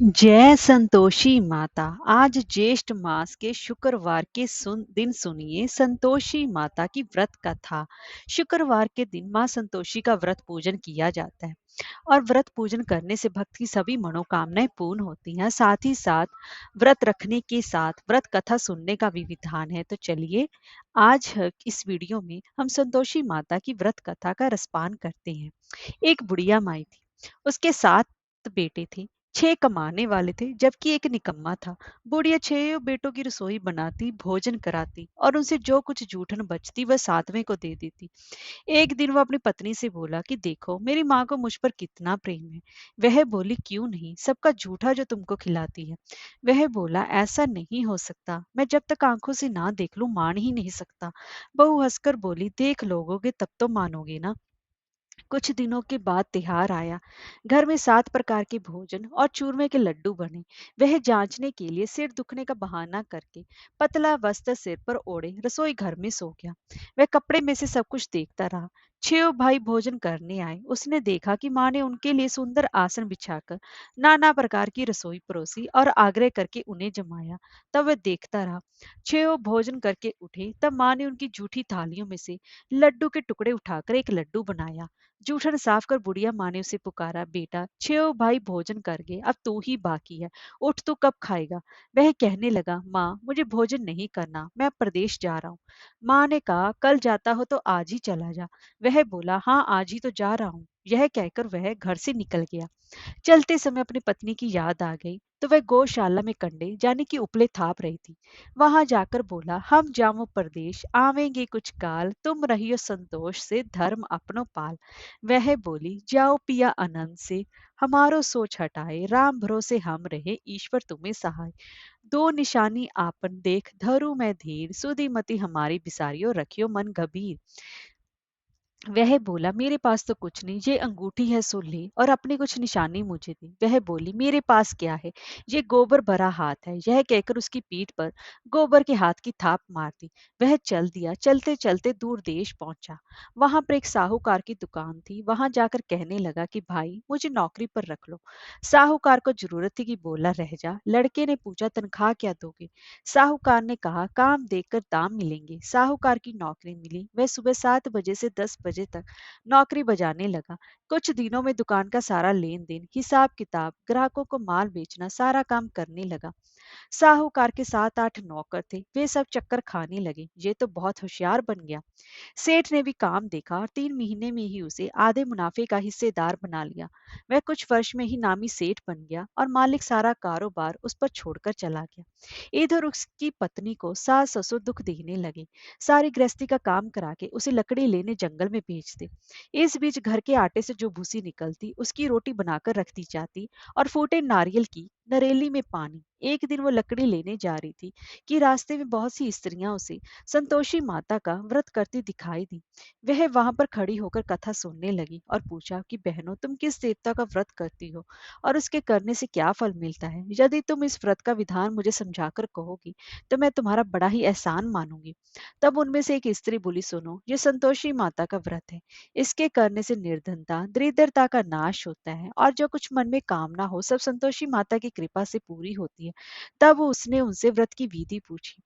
जय संतोषी माता। आज ज्येष्ठ मास के शुक्रवार के दिन सुनिए संतोषी माता की व्रत कथा। शुक्रवार के दिन माँ संतोषी का व्रत पूजन किया जाता है और व्रत पूजन करने से भक्त की सभी मनोकामनाएं पूर्ण होती हैं। साथ ही साथ व्रत रखने के साथ व्रत कथा सुनने का भी विधान है। तो चलिए आज इस वीडियो में हम संतोषी माता की व्रत कथा का रसपान करते हैं। एक बुढ़िया माई थी, उसके 7 बेटे थे। 6 कमाने वाले थे जबकि एक निकम्मा था। बुढ़िया 6 बेटों की रसोई बनाती, भोजन कराती और उनसे जो कुछ जूठन बचती वह 7वें को दे देती। एक दिन वो अपनी पत्नी से बोला कि देखो मेरी माँ को मुझ पर कितना प्रेम है। वह बोली क्यों नहीं, सबका जूठा जो तुमको खिलाती है। वह बोला ऐसा नहीं हो सकता, मैं जब तक आंखों से ना देख लूं मान ही नहीं सकता। बहू हंसकर बोली देख लोगोगे तब तो मानोगे ना। कुछ दिनों के बाद त्योहार आया। घर में 7 प्रकार के भोजन और चूरमे के लड्डू बने। वह जांचने के लिए सिर दुखने का बहाना करके पतला वस्त्र सिर पर ओढ़े रसोई घर में सो गया। वह कपड़े में से सब कुछ देखता रहा। 6 भाई भोजन करने आए। उसने देखा कि माँ ने उनके लिए सुंदर आसन बिछाकर नाना प्रकार की रसोई परोसी और आग्रह करके उन्हें जमाया। तब वह देखता रहा। 6 भोजन करके उठे तब माँ ने उनकी जूठी थालियों में से लड्डू के टुकड़े उठाकर एक लड्डू बनाया। जूठन साफ कर बुढ़िया माँ ने उसे पुकारा, बेटा 6 भाई भोजन कर गए, अब तू ही बाकी है। उठ, तू कब खाएगा। वह कहने लगा, माँ मुझे भोजन नहीं करना, मैं अब प्रदेश जा रहा हूँ। माँ ने कहा, कल जाता हो तो आज ही चला जा। वह बोला, हाँ आज ही तो जा रहा हूँ। यह कहकर वह घर से निकल गया। चलते समय अपनी पत्नी की याद आ गई तो वह गौशाला में कंडे यानी कि उपले थाप रही थी। वहां जाकर बोला, हम जामो परदेश आवेंगे कुछ काल, तुम रहियो संतोष से धर्म अपनो पाल। वह बोली, जाओ पिया आनंद से, हमारो सोच हटाए, राम भरोसे हम रहे, ईश्वर तुम्हें सहाय। दो निशानी आपन देख धरू मैं धीर, सुधी मति हमारी बिसारियो, रखियो मन गंभीर। वह बोला, मेरे पास तो कुछ नहीं, ये अंगूठी है सो ले और अपनी कुछ निशानी मुझे दे। वह बोली, मेरे पास क्या है, ये गोबर भरा हाथ है। यह कहकर उसकी पीठ पर गोबर के हाथ की थाप मार दी। वह चल दिया। चलते चलते दूर देश पहुंचा। वहां पर एक साहूकार की दुकान थी। वहां जाकर कहने लगा कि भाई मुझे नौकरी पर रख लो। साहूकार को जरूरत थी कि बोला रह जा। लड़के ने पूछा, तनख्वाह क्या दोगे। साहूकार ने कहा, काम देकर दाम मिलेंगे। साहूकार की नौकरी मिली। वह सुबह 7 बजे से 10 बजे तक नौकरी बजाने लगा। कुछ दिनों में दुकान का सारा लेन देन, हिसाब किताब, ग्राहकों को माल बेचना, सारा काम करने लगा। साहूकार के 7-8 नौकर थे। वे सब चक्कर खाने लगे, ये तो बहुत होशियार बन गया। सेठ ने भी काम देखा और 3 महीने में ही उसे आधे मुनाफे का हिस्सेदार बना लिया। वह कुछ वर्ष में ही नामी सेठ बन गया और मालिक सारा कारोबार उस पर छोड़कर चला गया। इधर उसकी पत्नी को सास ससुर दुख देने लगे। सारी गृहस्थी का काम करा के उसे लकड़ी लेने जंगल में भेजते। इस बीच घर के आटे से जो भूसी निकलती उसकी रोटी बनाकर रख दी जाती और फूटे नारियल की नरेली में पानी। एक दिन वो लकड़ी लेने जा रही थी कि रास्ते में बहुत सी स्त्रियां उसे संतोषी माता का व्रत करती दिखाई दी। वह वहां पर खड़ी होकर कथा सुनने लगी और पूछा कि बहनों तुम किस देवता का व्रत करती हो और उसके करने से क्या फल मिलता है। यदि तुम इस व्रत का विधान मुझे समझाकर कहोगी तो मैं तुम्हारा बड़ा ही एहसान मानूंगी। तब उनमें से एक स्त्री बोली, सुनो ये संतोषी माता का व्रत है। इसके करने से निर्धनता दरिद्रता का नाश होता है और जो कुछ मन में कामना हो सब संतोषी माता की कृपा से पूरी होती है। तब उसने उनसे व्रत की विधि पूछी।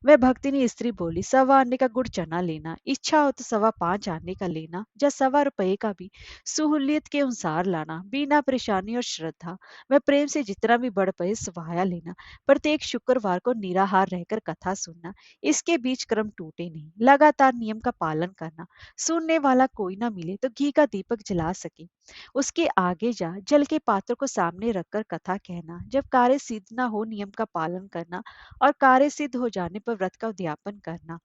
वह भक्तिनी स्त्री बोली, 1.25 आने का गुड़ चना लेना, इच्छा हो तो 5.25 आने का लेना, या 1.25 का भी सहूलियत के अनुसार लाना, बिना परेशानी और श्रद्धा। वह प्रेम से जितना भी बढ़ पाए सहाया लेना। प्रत्येक शुक्रवार को निराहार रहकर कथा सुनना। इसके बीच क्रम टूटे नहीं। लगातार नियम का पालन करना। सुनने वाला कोई ना मिले तो घी का दीपक जला सके उसके आगे जा। जल के पात्र को सामने रखकर कथा कहना। जब कार्य सिद्ध न हो नियम का पालन करना और कार्य सिद्ध हो जाने पर व्रत का उद्यापन करना।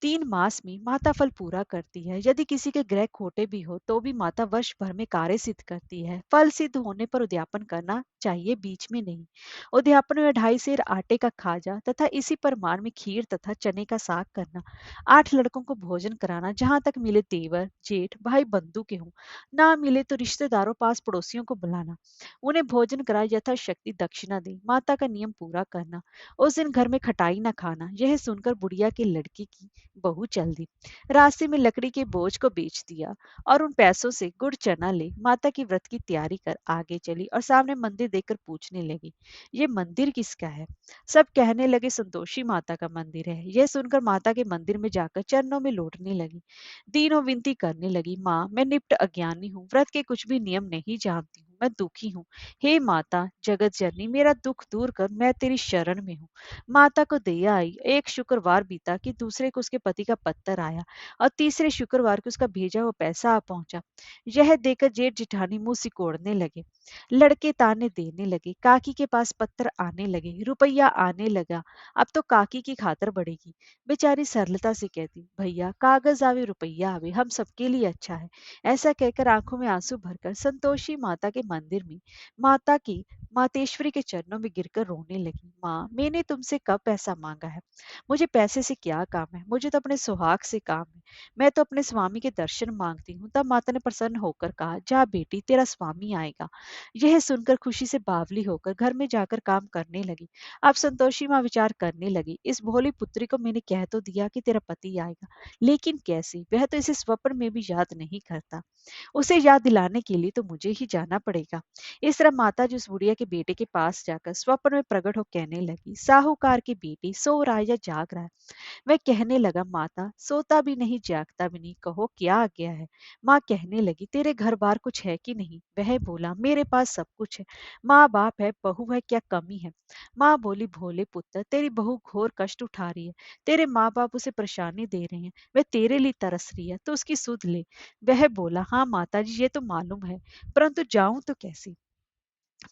3 मास में माता फल पूरा करती है। यदि किसी के ग्रह खोटे भी हो तो भी माता वर्ष भर में कार्य सिद्ध करती है। फल सिद्ध होने पर उद्यापन करना चाहिए, बीच में नहीं। उद्यापन में 2.5 सेर आटे का खाजा तथा इसी परिमाण में खीर तथा चने का साग करना। 8 लड़कों को भोजन कराना, जहां तक मिले देवर जेठ भाई बंधु के हों। ना मिले तो रिश्तेदारों पास पड़ोसियों को बुलाना। उन्हें भोजन करा यथाशक्ति दक्षिणा दे। माता का नियम पूरा करना। उस दिन घर में खटाई न खाना। यह सुनकर बुढ़िया के लड़के की बहू चल दी। रास्ते में लकड़ी के बोझ को बेच दिया और उन पैसों से गुड़ चना ले माता की व्रत की तैयारी कर आगे चली और सामने मंदिर देखकर पूछने लगी, ये मंदिर किसका है? सब कहने लगे संतोषी माता का मंदिर है। यह सुनकर माता के मंदिर में जाकर चरणों में लौटने लगी। दीनों विनती करने लगी, माँ मैं निप्ट अज्ञानी हूँ, व्रत के कुछ भी नियम नहीं जानती हूँ, मैं दुखी हूँ। हे माता जगत जननी, मेरा दुख दूर कर, मैं तेरी शरण में हूँ। माता को दया आई। एक शुक्रवार बीता कि दूसरे को उसके पति का पत्तर आया और तीसरे शुक्रवार को उसका भेजा हुआ पैसा आ पहुंचा। यह देखकर जेठ जिठानी मुंह सिकोड़ने लगे। लड़के ताने देने लगे। काकी के पास पत्थर आने लगे, रुपया आने लगा। अब तो काकी की खातर बढ़ेगी। बेचारी सरलता से कहती, भैया कागज आवे रुपया आवे, हम सबके लिए अच्छा है। ऐसा कहकर आंखों में आंसू भरकर संतोषी माता के मंदिर में माता की मातेश्वरी के चरणों में गिरकर रोने लगी। माँ मैंने तुमसे कब पैसा मांगा है? मुझे पैसे से क्या काम है? मुझे तो अपने सुहाग से काम है। मैं तो अपने स्वामी के दर्शन मांगती हूँ। तब माता ने प्रसन्न होकर कहा, जा बेटी तेरा स्वामी आएगा। यह सुनकर खुशी से बावली होकर घर में जाकर काम करने लगी। अब संतोषी माँ विचार करने लगी, इस भोली पुत्री को मैंने कह तो दिया कि तेरा पति आएगा, लेकिन कैसे? वह तो इसे स्वप्न में भी याद नहीं करता। उसे याद दिलाने के लिए तो मुझे ही जाना पड़ेगा। इस तरह माता जी उस बुढ़िया के बेटे के पास जाकर स्वप्न में प्रकट हो कहने लगी, साहूकार की बेटी सो रहा है या जाग रहा है? वह कहने लगा, माता सोता भी नहीं जागता भी नहीं, कहो क्या आ गया है? माँ कहने लगी, तेरे घर बार कुछ है कि नहीं? वह बोला, मेरे पास सब कुछ है। माँ बाप है, बहू है, क्या कमी है? माँ बोली, भोले पुत्र तेरी बहू घोर कष्ट उठा रही है। तेरे माँ बाप उसे परेशानी दे रहे हैं, वह तेरे लिए तरस रही है, तो उसकी सुध ले। वह बोला, हाँ माता जी ये तो मालूम है, परंतु जाऊं तो कैसे?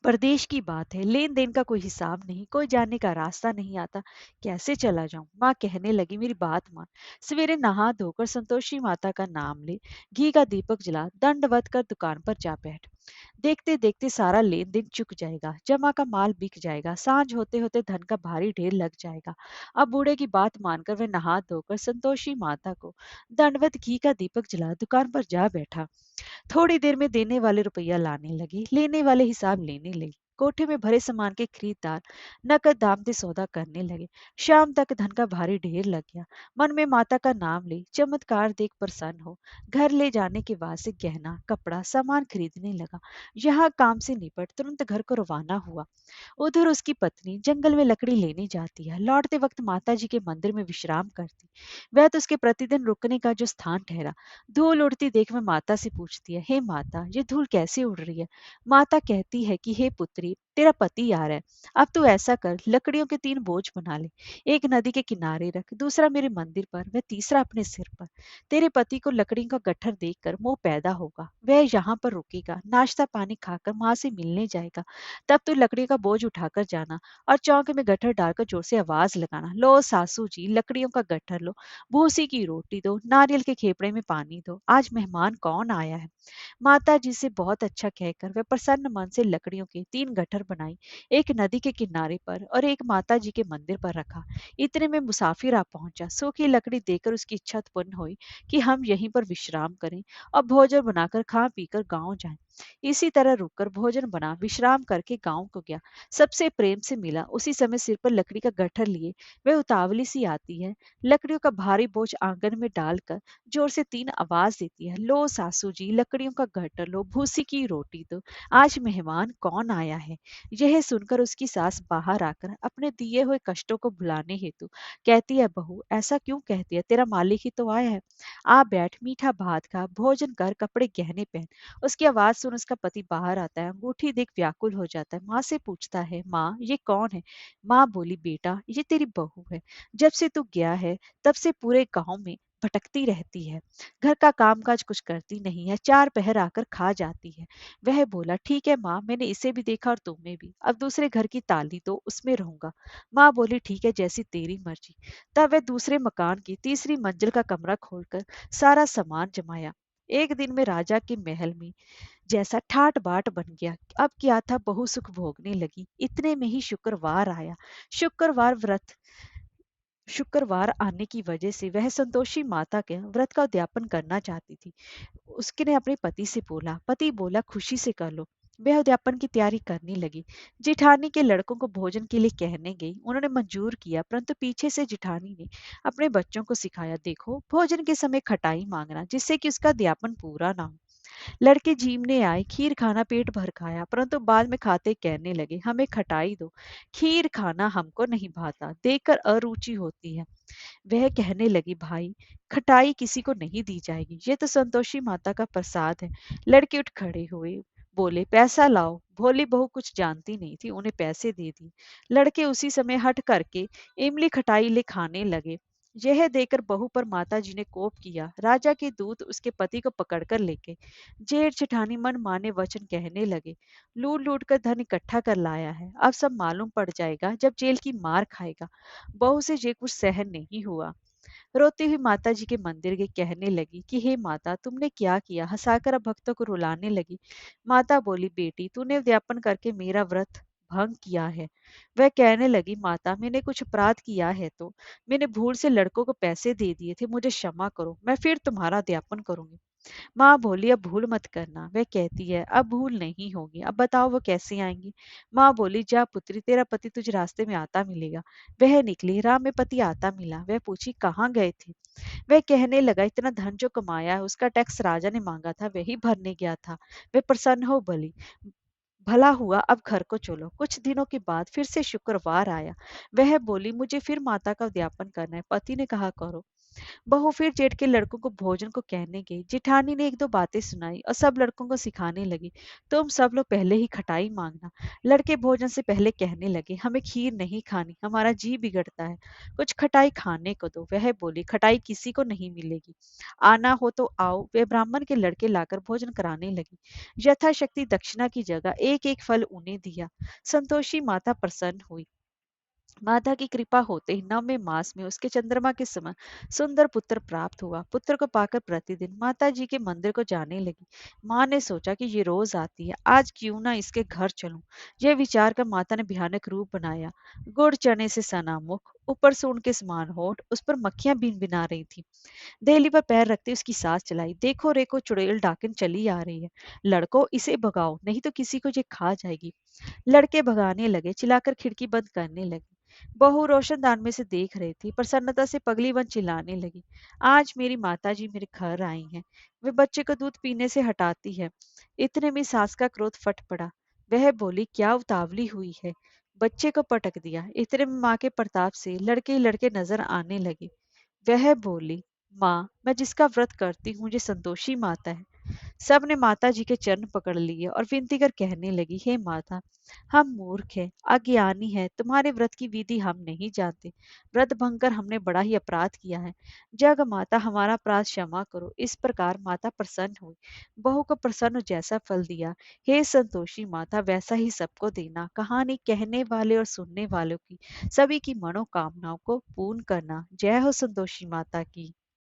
परदेश की बात है, लेन देन का कोई हिसाब नहीं, कोई जाने का रास्ता नहीं आता, कैसे चला जाऊं? माँ कहने लगी, मेरी बात मान। सवेरे नहा धोकर संतोषी माता का नाम ले, घी का दीपक जला, दंडवत कर दुकान पर जा बैठ। देखते देखते सारा लेन देन चुक जाएगा, जमा का माल बिक जाएगा, सांझ होते होते धन का भारी ढेर लग जाएगा। अब बूढ़े की बात मानकर वह नहा धोकर संतोषी माता को दंडवत घी का दीपक जला दुकान पर जा बैठा। थोड़ी देर में देने वाले रुपया लाने लगी, लेने वाले हिसाब लेने लगी। कोठे में भरे सामान के खरीदार नकद दाम से सौदा करने लगे। शाम तक धन का भारी ढेर लग गया। मन में माता का नाम ले चमत्कार देख प्रसन्न हो घर ले जाने के वास्ते गहना कपड़ा सामान खरीदने लगा। यहाँ काम से निपट तुरंत घर को रवाना हुआ। उधर उसकी पत्नी जंगल में लकड़ी लेने जाती है। लौटते वक्त माता जी के मंदिर में विश्राम करती। वह तो उसके प्रतिदिन रुकने का जो स्थान ठहरा। धूल उड़ती देख मैं माता से पूछती है, हे माता ये धूल कैसे उड़ रही है? माता कहती है कि हे पुत्री तेरा पति आ रहा है। अब तू ऐसा कर, लकड़ियों के 3 बोझ बना ले। एक नदी के किनारे रख, दूसरा मेरे मंदिर पर, वह तीसरा अपने सिर पर। तेरे पति को लकड़ियों का गट्ठर देखकर मोह पैदा होगा, वह यहाँ पर रुकेगा, नाश्ता पानी खाकर माँ से मिलने जाएगा। तब तू लकड़ियों का बोझ उठाकर जाना और चौके में गट्ठर डालकर जोर से आवाज लगाना, लो सासू जी लकड़ियों का गट्ठर लो, भूसी की रोटी दो, नारियल के खेपड़े में पानी दो, आज मेहमान कौन आया है? माता जी से बहुत अच्छा कहकर वह प्रसन्न मन से लकड़ियों के 3 गट्ठर बनाई, एक नदी के किनारे पर और एक माता जी के मंदिर पर रखा। इतने में मुसाफिर आ पहुंचा। सूखी लकड़ी देकर उसकी इच्छा उत्पन्न हुई कि हम यहीं पर विश्राम करें और भोजन बनाकर खा पीकर गांव जाएं। इसी तरह रुककर भोजन बना विश्राम करके गांव को गया। सबसे प्रेम से मिला। उसी समय सिर पर लकड़ी का गट्ठर लिए वह उतावली सी आती है। लकड़ियों का भारी बोझ आंगन में डालकर जोर से 3 आवाज देती है, लो सासू जी लकड़ियों का गट्ठर लो, भूसी की रोटी दो, आज मेहमान कौन आया है? यह सुनकर उसकी सास बाहर आकर अपने दिए हुए कष्टों को भुलाने हेतु कहती है, बहू ऐसा क्यों कहती है, तेरा मालिक ही तो आया है। आ बैठ, मीठा भात खा, भोजन कर, कपड़े गहने पहन। उसकी आवाज सुन उसका पति बाहर आता है। अंगूठी देख व्याकुल हो जाता है। माँ से पूछता है, माँ ये कौन है? माँ बोली, बेटा ये तेरी बहू है। जब से तू गया है तब से पूरे गांव में भटकती रहती है। घर का कामकाज कुछ करती नहीं है, 4 पहर आकर खा जाती है। वह बोला, ठीक है माँ, मैंने इसे भी देखा और तुम्हें भी। अब दूसरे घर की ताली दो, उसमें रहूंगा। माँ बोली, ठीक है जैसी तेरी मर्जी। तब वह दूसरे मकान की तीसरी मंजिल का कमरा खोलकर सारा सामान जमाया। एक दिन में राजा के महल में जैसा ठाट बाट बन गया। अब क्या था, बहु सुख भोगने लगी। इतने में ही शुक्रवार आया। शुक्रवार व्रत शुक्रवार आने की वजह से वह संतोषी माता के व्रत का उद्यापन करना चाहती थी। उसके ने अपने पति से बोला, पति बोला खुशी से कर लो। वह उद्यापन की तैयारी करने लगी। जिठानी के लड़कों को भोजन के लिए कहने गई। उन्होंने मंजूर किया, परंतु पीछे से जिठानी ने अपने बच्चों को सिखाया, देखो भोजन के समय खटाई मांगना, जिससे कि उसका अध्यापन पूरा ना हो। लड़के जीमने आए, खीर खाना पेट भर खाया, परंतु बाद में खाते कहने लगे, हमें खटाई दो, खीर खाना हमको नहीं भाता, देखकर अरुचि होती है। वह कहने लगी, भाई खटाई किसी को नहीं दी जाएगी, ये तो संतोषी माता का प्रसाद है। लड़के उठ खड़े हुए, बोले, पैसा लाओ। भोली बहू कुछ जानती नहीं थी, उन्हें पैसे दे दिए। लड़के उसी समय हट करके इमली खटाई ले खाने लगे। यह देखकर बहू पर माता जी ने कोप किया। राजा के दूत उसके पति को पकड़कर लेके जेठ जेठानी मन माने वचन कहने लगे, लूट लूट कर धन इकट्ठा कर लाया है, अब सब मालूम पड़ जाएगा जब जेल की मार खाएगा। बहू से ये कुछ सहन नहीं हुआ। रोती हुई माता जी के मंदिर गई, कहने लगी कि हे माता, तुमने क्या किया। हंसाकर अब भक्तों को रुलाने लगी। माता बोली, बेटी तूने उद्यापन करके मेरा व्रत भंग किया है। वह कहने लगी, माता मैंने कुछ अपराध किया है तो मैंने भूल से लड़कों को पैसे दे दिए थे, मुझे क्षमा करो, मैं फिर तुम्हारा उद्यापन करूंगी। माँ बोली, अब भूल मत करना। वह कहती है, अब भूल नहीं होगी, अब बताओ वो कैसे आएंगी। माँ बोली, जा पुत्री, तेरा पति तुझे रास्ते में आता मिलेगा। वह निकली, राह में पति आता मिला। वह पूछी, कहाँ गए थे। वह कहने लगा, इतना धन जो कमाया है उसका टैक्स राजा ने मांगा था, वही भरने गया था। वे प्रसन्न हो बोली, भला हुआ, अब घर को चलो। कुछ दिनों के बाद फिर से शुक्रवार आया। वह बोली, मुझे फिर माता का उद्यापन करना है। पति ने कहा, करो। बहू फिर जेठ के लड़कों को भोजन को कहने गई। जिठानी ने एक दो बातें सुनाई और सब लड़कों को सिखाने लगी, तुम सब लोग पहले ही खटाई मांगना। लड़के भोजन से पहले कहने लगे, हमें खीर नहीं खानी, हमारा जी बिगड़ता है, कुछ खटाई खाने को दो। वह बोली, खटाई किसी को नहीं मिलेगी, आना हो तो आओ। वे ब्राह्मण के लड़के लाकर भोजन कराने लगी। यथाशक्ति दक्षिणा की जगह एक एक फल उन्हें दिया। संतोषी माता प्रसन्न हुई। माता की कृपा होते ही 9वें मास में उसके चंद्रमा के समान सुंदर पुत्र प्राप्त हुआ। पुत्र को पाकर प्रतिदिन माता जी के मंदिर को जाने लगी। माँ ने सोचा कि ये रोज आती है, आज क्यों ना इसके घर चलूं। यह विचार कर माता ने भयानक रूप बनाया। गुड़ चने से सना मुख, ऊपर से उनके समान होठ, उस पर मक्खियां भिन भिना रही थी। देहली पर पैर रखते उसकी सांस चलाई। देखो रेको, चुड़ैल डाकिन चली आ रही है, लड़को इसे भगाओ, नहीं तो किसी को ये खा जाएगी। लड़के भगाने लगे, चिल्लाकर खिड़की बंद करने लगे। बहू रोशनदान में से देख रही थी। प्रसन्नता से पगली बन चिल्लाने लगी, आज मेरी माताजी मेरे घर आई हैं। वे बच्चे को दूध पीने से हटाती है। इतने में सास का क्रोध फट पड़ा। वह बोली, क्या उतावली हुई है। बच्चे को पटक दिया। इतने में माँ के प्रताप से लड़के ही लड़के नजर आने लगे। वह बोली, माँ मैं जिसका व्रत करती हूँ ये संतोषी माता है। सब ने माता जी के चरण पकड़ लिए और विनती कर कहने लगी, हे माता, हम मूर्ख हैं, अज्ञानी हैं, तुम्हारे व्रत की विधि हम नहीं जानते। व्रत भंग कर हमने बड़ा ही अपराध किया है। जग माता हमारा अपराध क्षमा करो। इस प्रकार माता प्रसन्न हुई। बहू को प्रसन्न जैसा फल दिया, हे संतोषी माता वैसा ही सबको देना। कहानी कहने वाले और सुनने वालों की सभी की मनोकामनाओं को पूर्ण करना। जय हो संतोषी माता की।